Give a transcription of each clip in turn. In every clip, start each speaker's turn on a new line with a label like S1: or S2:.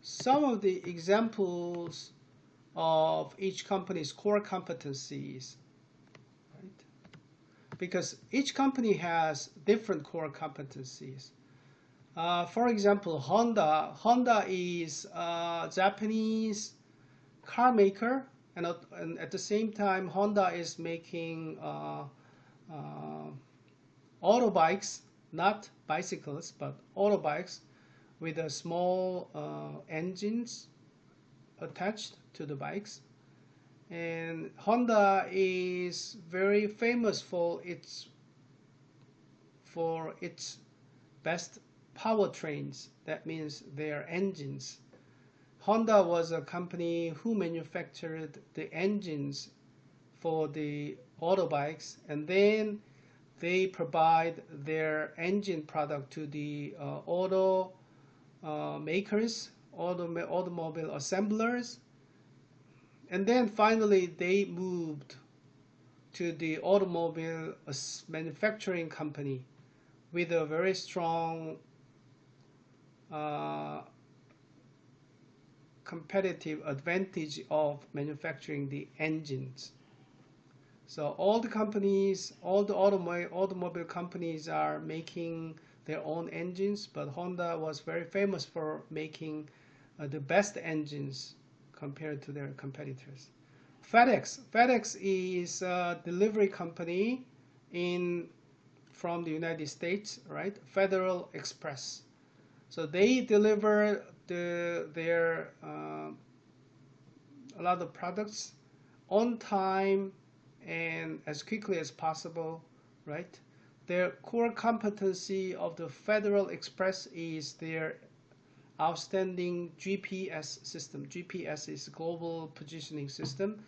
S1: some of the examples of each company's core competencies, right? Because each company has different core competencies. For example, Honda is a Japanese car maker, and at the same time, Honda is making auto bikes, not bicycles, but auto bikes with a small engines attached to the bikes. And Honda is very famous for its best powertrains. That means their engines. Honda was a company who manufactured the engines for the auto bikes, and then they provide their engine product to the auto makers, automobile assemblers, and then finally they moved to the automobile manufacturing company with a very strong competitive advantage of manufacturing the engines. So all the companies, all the automobile companies are making their own engines, but Honda was very famous for making the best engines compared to their competitors. FedEx is a delivery company from the United States, right? Federal Express. So they deliver a lot of products on time and as quickly as possible, right? Their core competency of the Federal Express is their outstanding GPS system. GPS is Global Positioning System.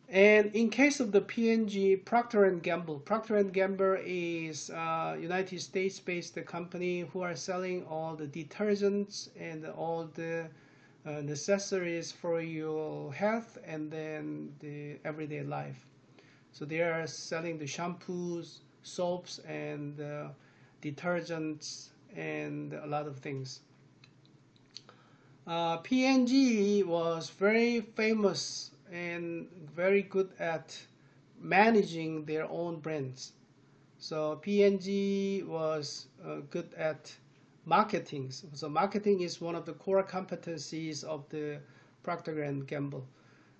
S1: And in case of the P&G, Procter & Gamble. Procter & Gamble is a United States-based company who are selling all the detergents and all the necessaries for your health and then the everyday life. So they are selling the shampoos, soaps, and detergents and a lot of things. P&G was very famous and very good at managing their own brands. So P&G was good at marketing. So marketing is one of the core competencies of the Procter & Gamble.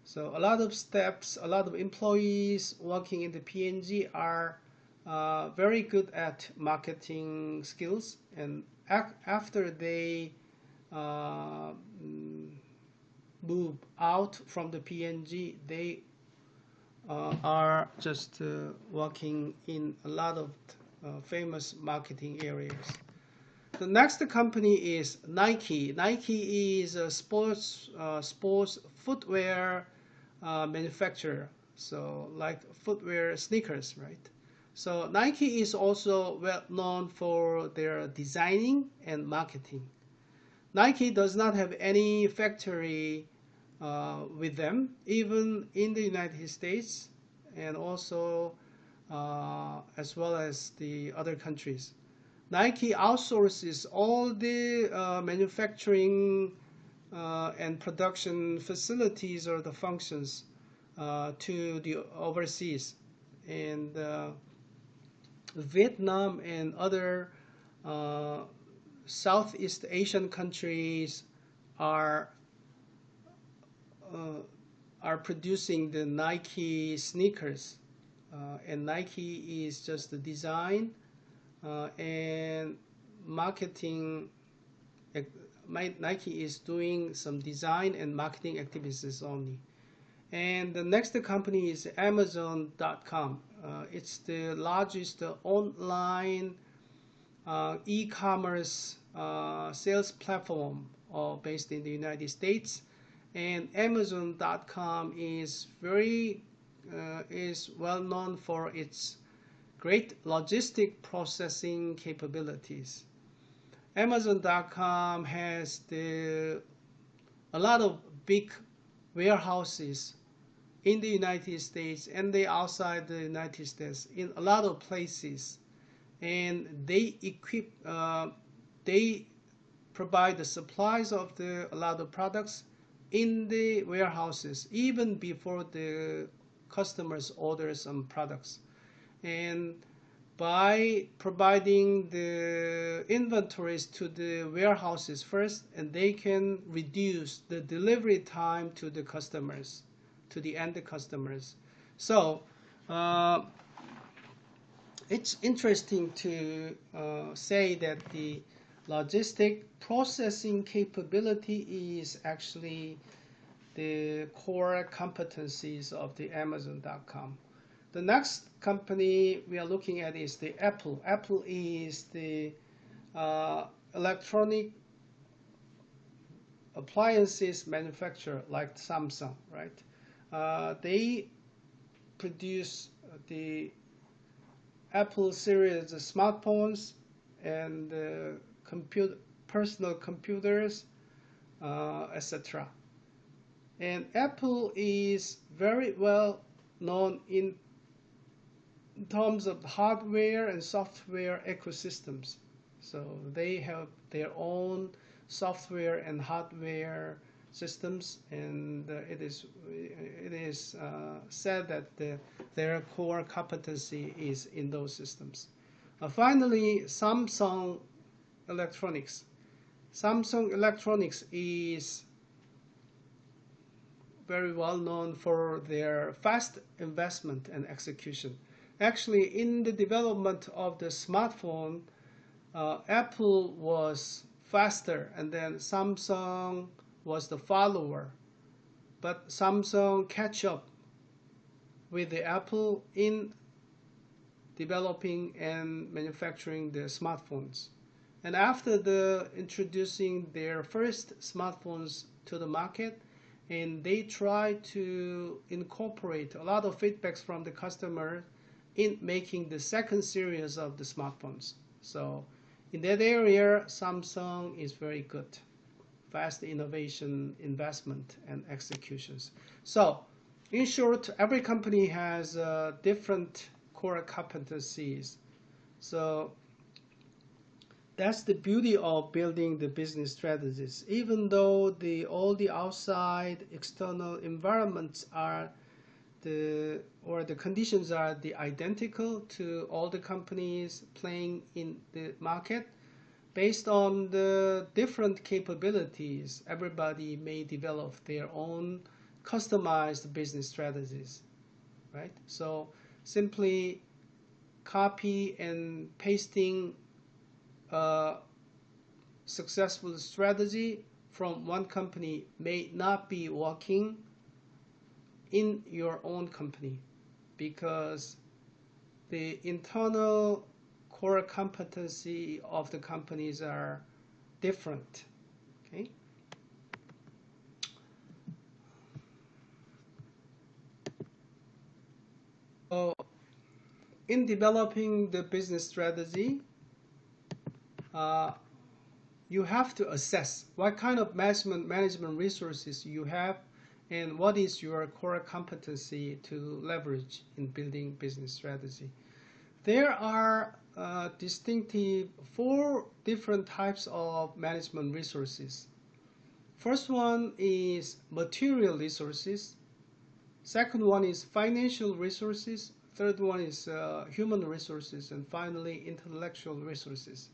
S1: So a lot of steps, a lot of employees working in the P&G are very good at marketing skills, and after they move out from the P&G, they are just working in a lot of famous marketing areas. The next company is Nike. Nike is a sports footwear manufacturer, so like footwear, sneakers, right? So Nike is also well known for their designing and marketing. Nike does not have any factory with them, even in the United States, and also as well as the other countries. Nike outsources all the manufacturing and production facilities or the functions to the overseas. And Vietnam and other Southeast Asian countries are producing the Nike sneakers, and Nike is just the design and marketing. Nike is doing some design and marketing activities only. And the next company is Amazon.com. It's the largest online e-commerce sales platform based in the United States. And Amazon.com is well known for its great logistic processing capabilities. Amazon.com has a lot of big warehouses in the United States and outside the United States in a lot of places, and they provide the supplies of a lot of products in the warehouses even before the customers order some products. And by providing the inventories to the warehouses first, and they can reduce the delivery time to the customers, to the end customers. So it's interesting to say that the logistic processing capability is actually the core competencies of the Amazon.com. The next company we are looking at is the Apple. Apple is the electronic appliances manufacturer like Samsung, right? They produce the Apple series of smartphones and personal computers, etc. And Apple is very well known in terms of hardware and software ecosystems. So they have their own software and hardware systems, and it is said that their core competency is in those systems. Finally, Samsung Electronics. Samsung Electronics is very well known for their fast investment and execution. Actually, in the development of the smartphone, Apple was faster, and then Samsung was the follower. But Samsung catch up with the Apple in developing and manufacturing the smartphones. And after introducing their first smartphones to the market, and they try to incorporate a lot of feedbacks from the customer in making the second series of the smartphones. So in that area, Samsung is very good. Fast innovation, investment, and executions. So in short, every company has different core competencies. So that's the beauty of building the business strategies. Even though all the outside external environments are the conditions are identical to all the companies playing in the market, based on the different capabilities, everybody may develop their own customized business strategies, right? So simply copy and pasting a successful strategy from one company may not be working in your own company, because the internal core competency of the companies are different. Okay. So in developing the business strategy, you have to assess what kind of management resources you have and what is your core competency to leverage in building business strategy. There are distinctive 4 different types of management resources. First one is material resources. Second one is financial resources. Third one is human resources. And finally, intellectual resources.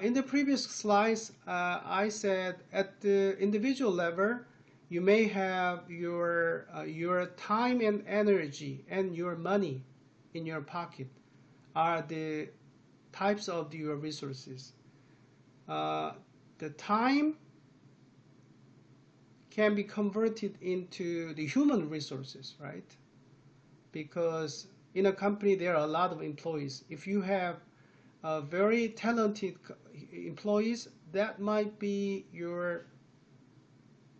S1: In the previous slides, I said at the individual level, you may have your time and energy and your money in your pocket are the types of your resources. The time can be converted into the human resources, right? Because in a company there are a lot of employees. If you have very talented employees, that might be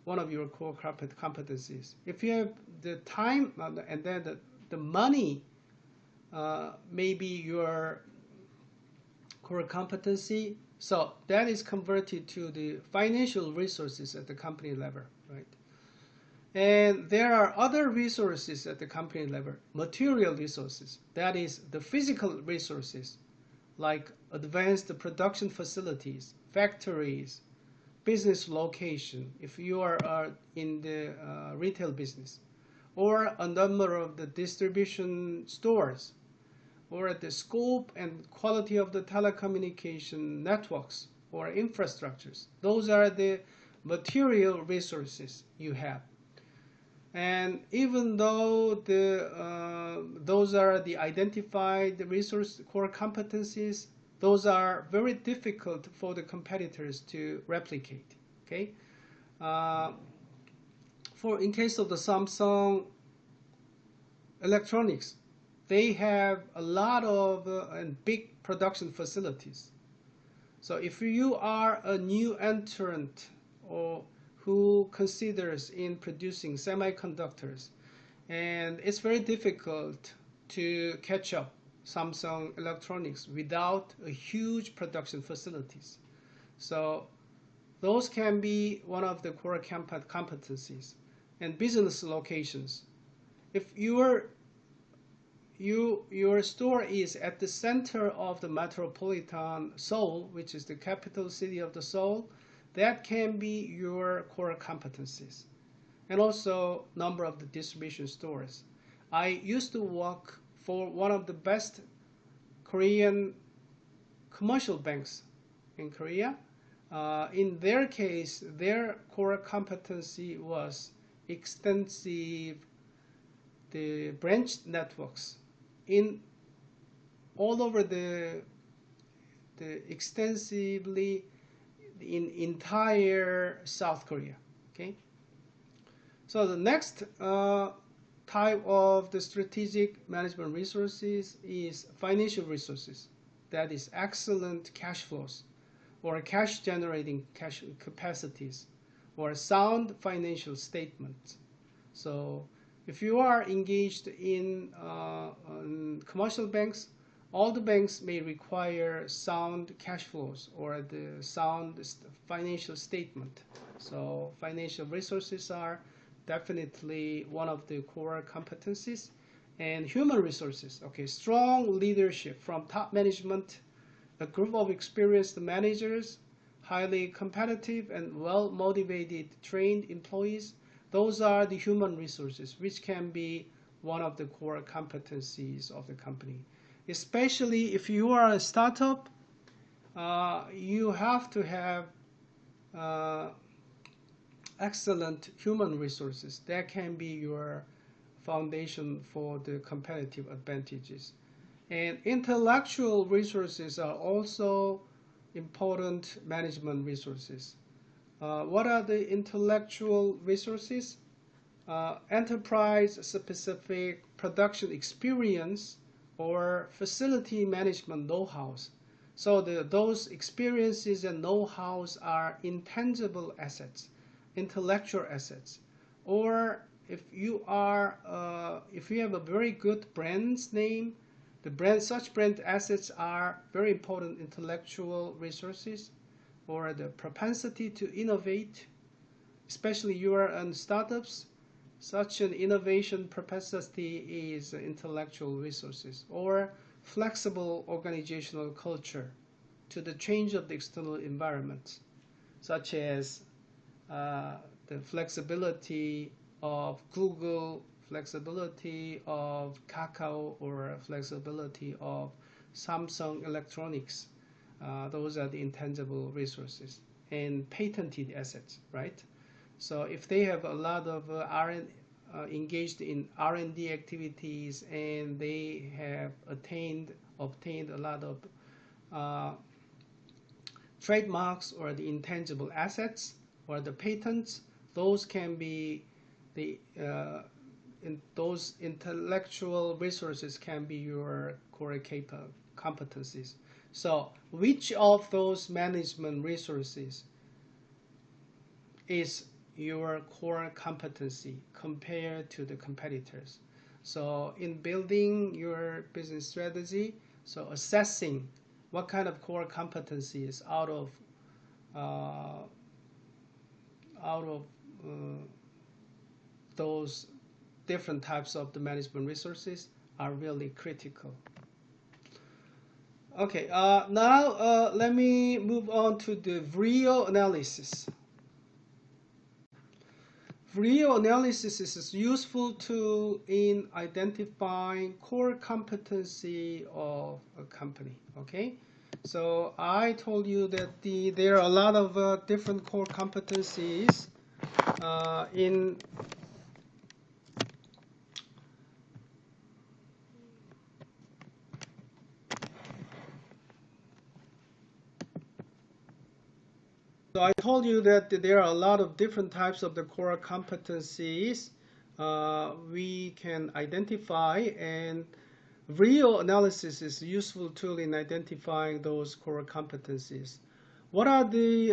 S1: one of your core competencies. If you have the time and then the money may be your core competency, so that is converted to the financial resources at the company level, right? And there are other resources at the company level, material resources, that is the physical resources, like advanced production facilities, factories, business location, if you are in the retail business, or a number of the distribution stores, or the scope and quality of the telecommunication networks or infrastructures. Those are the material resources you have. And even though those are the identified resource core competencies, those are very difficult for the competitors to replicate. Okay, in case of the Samsung Electronics, they have a lot of and big production facilities. So if you are a new entrant or who considers in producing semiconductors, and it's very difficult to catch up Samsung Electronics without a huge production facilities. So those can be one of the core competencies. And business locations. If your store is at the center of the metropolitan Seoul, which is the capital city of the Seoul, that can be your core competencies. And also number of the distribution stores. I used to work for one of the best Korean commercial banks in Korea. In their case, their core competency was extensive the branch networks in all over the extensively in entire South Korea. Okay, so the next type of the strategic management resources is financial resources. That is excellent cash flows or cash generating cash capacities or sound financial statements. So if you are engaged in commercial banks, all the banks may require sound cash flows or the sound financial statement. So financial resources are definitely one of the core competencies. And human resources, okay, strong leadership from top management, a group of experienced managers, highly competitive and well-motivated trained employees. Those are the human resources, which can be one of the core competencies of the company. Especially if you are a startup, you have to have excellent human resources. That can be your foundation for the competitive advantages. And intellectual resources are also important management resources. What are the intellectual resources? Enterprise-specific production experience or facility management know-hows. So those experiences and know-hows are intangible assets, intellectual assets. Or if you have a very good brand's name, such brand assets are very important intellectual resources. Or the propensity to innovate, especially you are in startups, such an innovation propensity is intellectual resources. Or flexible organizational culture to the change of the external environment, such as the flexibility of Google, flexibility of Kakao, or flexibility of Samsung Electronics. Those are the intangible resources and patented assets, right? So if they have a lot of engaged in R&D activities and they have obtained a lot of trademarks or the intangible assets or the patents, those can be those intellectual resources can be your core competencies. So which of those management resources is your core competency compared to the competitors? So in building your business strategy, so assessing what kind of core competencies out of those different types of the management resources are really critical. Okay, now let me move on to the VRIO analysis. VRIO analysis is a useful tool in identifying core competency of a company. Okay, so I told you that there are a lot of different core competencies in So I told you that there are a lot of different types of the core competencies we can identify, and VRIO analysis is a useful tool in identifying those core competencies. What are the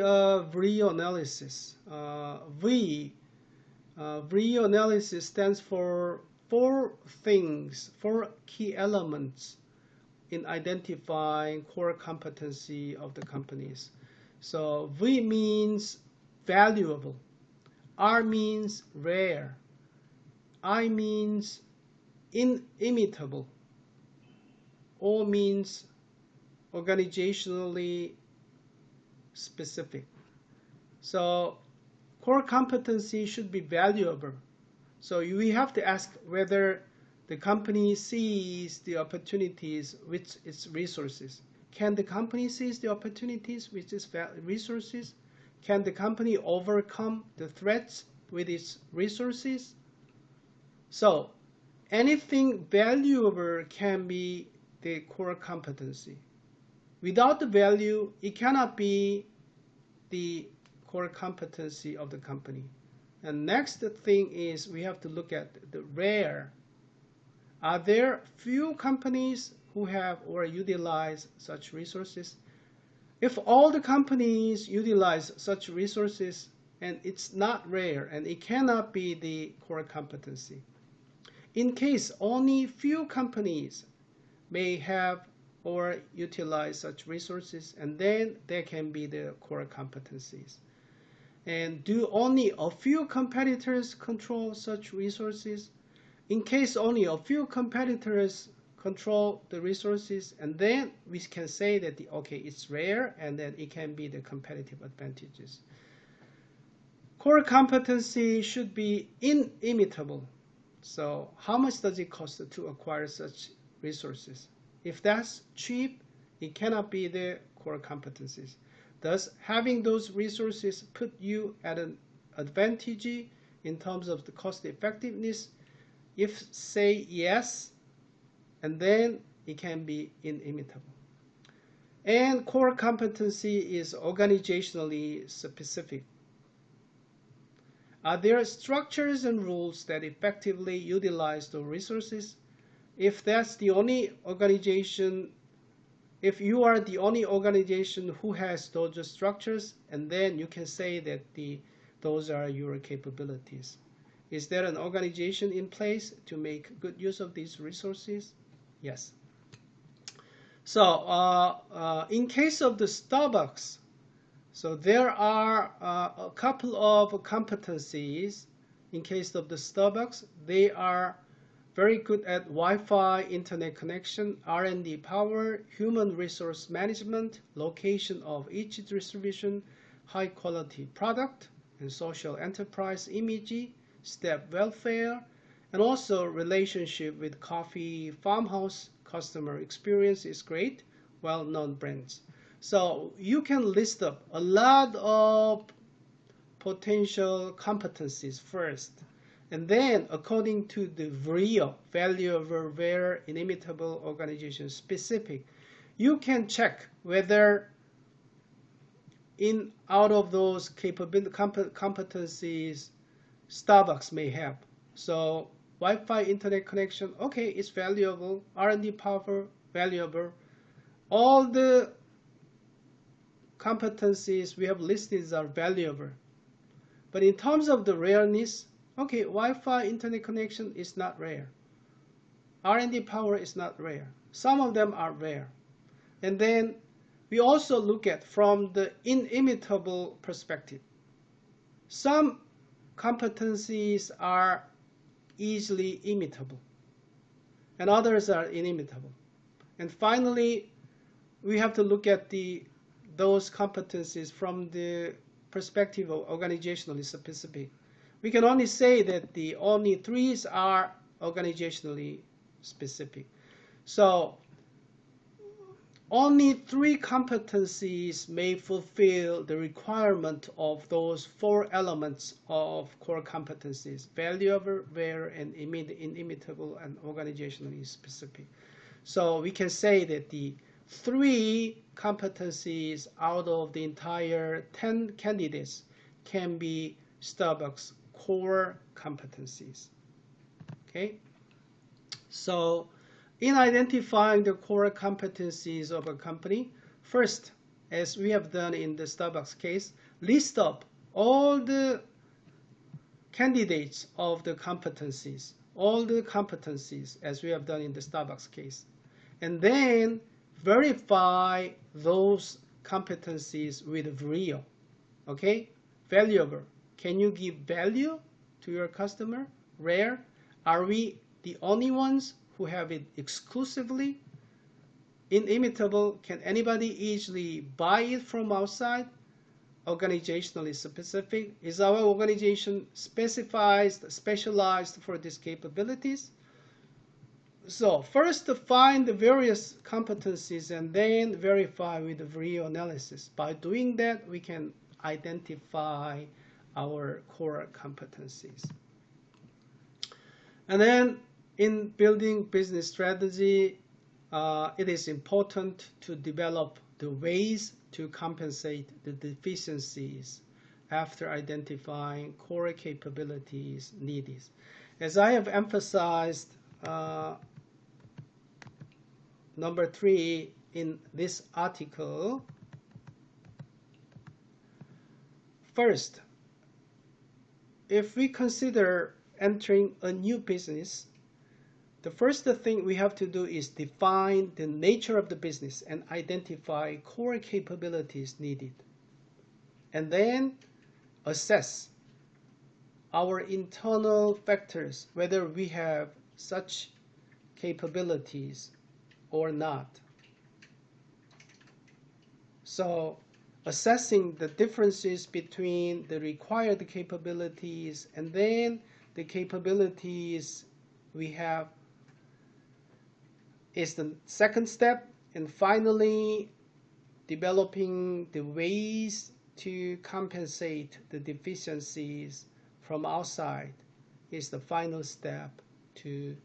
S1: VRIO analysis? VRIO analysis stands for four key elements in identifying core competency of the companies. So V means valuable, R means rare, I means inimitable, O means organizationally specific. So core competency should be valuable. So we have to ask whether the company sees the opportunities with its resources. Can the company seize the opportunities with its resources? Can the company overcome the threats with its resources? So anything valuable can be the core competency. Without the value, it cannot be the core competency of the company. And next thing is we have to look at the rare. Are there few companies who have or utilize such resources? If all the companies utilize such resources, and it's not rare, and it cannot be the core competency. In case only few companies may have or utilize such resources, and then there can be the core competencies. And do only a few competitors control such resources? In case only a few competitors control the resources, and then we can say that okay, it's rare, and then it can be the competitive advantages. Core competency should be inimitable. So how much does it cost to acquire such resources? If that's cheap, it cannot be the core competencies. Thus, having those resources put you at an advantage in terms of the cost effectiveness. If say yes, and then it can be inimitable. And core competency is organizationally specific. Are there structures and rules that effectively utilize the resources? If that's the only organization, if you are the only organization who has those structures, and then you can say that those are your capabilities. Is there an organization in place to make good use of these resources? Yes. So in case of the Starbucks, so there are a couple of competencies. In case of the Starbucks, they are very good at Wi-Fi, internet connection, R&D power, human resource management, location of each distribution, high quality product, and social enterprise image, staff welfare, and also relationship with coffee farmhouse customer experience is great, well-known brands. So you can list up a lot of potential competencies first. And then according to the VRIO, value over rare, inimitable, organization specific, you can check whether out of those competencies Starbucks may have. So Wi-Fi internet connection, okay, it's valuable. R&D power, valuable. All the competencies we have listed are valuable. But in terms of the rareness, okay, Wi-Fi internet connection is not rare. R&D power is not rare. Some of them are rare. And then we also look at from the inimitable perspective. Some competencies are easily imitable, and others are inimitable. And finally, we have to look at those competencies from the perspective of organizationally specific. We can only say that the only 3 are organizationally specific. So only 3 competencies may fulfill the requirement of those 4 elements of core competencies: valuable, rare, and inimitable, and organizationally specific. So we can say that the 3 competencies out of the entire 10 candidates can be Starbucks core competencies. Okay? So in identifying the core competencies of a company, first, as we have done in the Starbucks case, list up all the candidates of the competencies, all the competencies as we have done in the Starbucks case. And then verify those competencies with real. Okay? Valuable. Can you give value to your customer? Rare. Are we the only ones who have it exclusively? Inimitable. Can anybody easily buy it from outside? Organizationally specific. Is our organization specialized for these capabilities? So first find the various competencies and then verify with the real analysis. By doing that, we can identify our core competencies. And then in building business strategy, it is important to develop the ways to compensate the deficiencies after identifying core capabilities needed. As I have emphasized, number 3 in this article, first, if we consider entering a new business, the first thing we have to do is define the nature of the business and identify core capabilities needed. And then assess our internal factors, whether we have such capabilities or not. So assessing the differences between the required capabilities and then the capabilities we have is the second step. And finally, developing the ways to compensate the deficiencies from outside is the final step to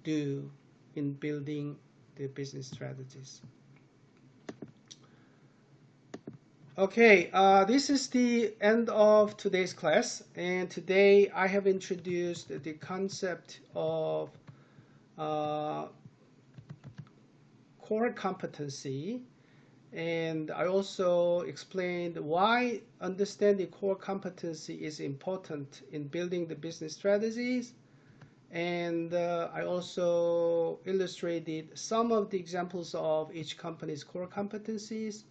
S1: do in building the business strategies. Okay, this is the end of today's class, and today I have introduced the concept of core competency, and I also explained why understanding core competency is important in building the business strategies, and I also illustrated some of the examples of each company's core competencies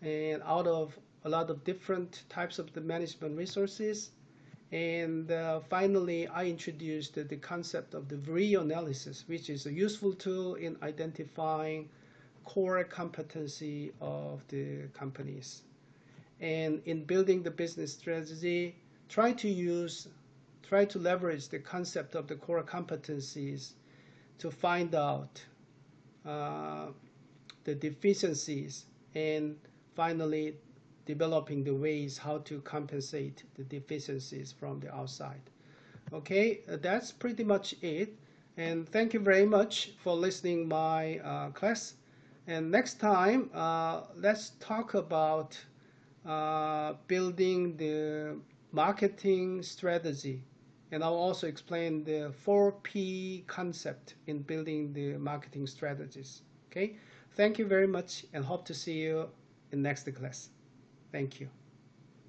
S1: and out of a lot of different types of the management resources. And finally, I introduced the concept of the VRIO analysis, which is a useful tool in identifying core competency of the companies. And in building the business strategy, try to leverage the concept of the core competencies to find out the deficiencies, and finally developing the ways how to compensate the deficiencies from the outside. Okay, that's pretty much it. And thank you very much for listening my class. And next time, let's talk about building the marketing strategy. And I'll also explain the 4P concept in building the marketing strategies. Okay, thank you very much and hope to see you in next class. Thank you.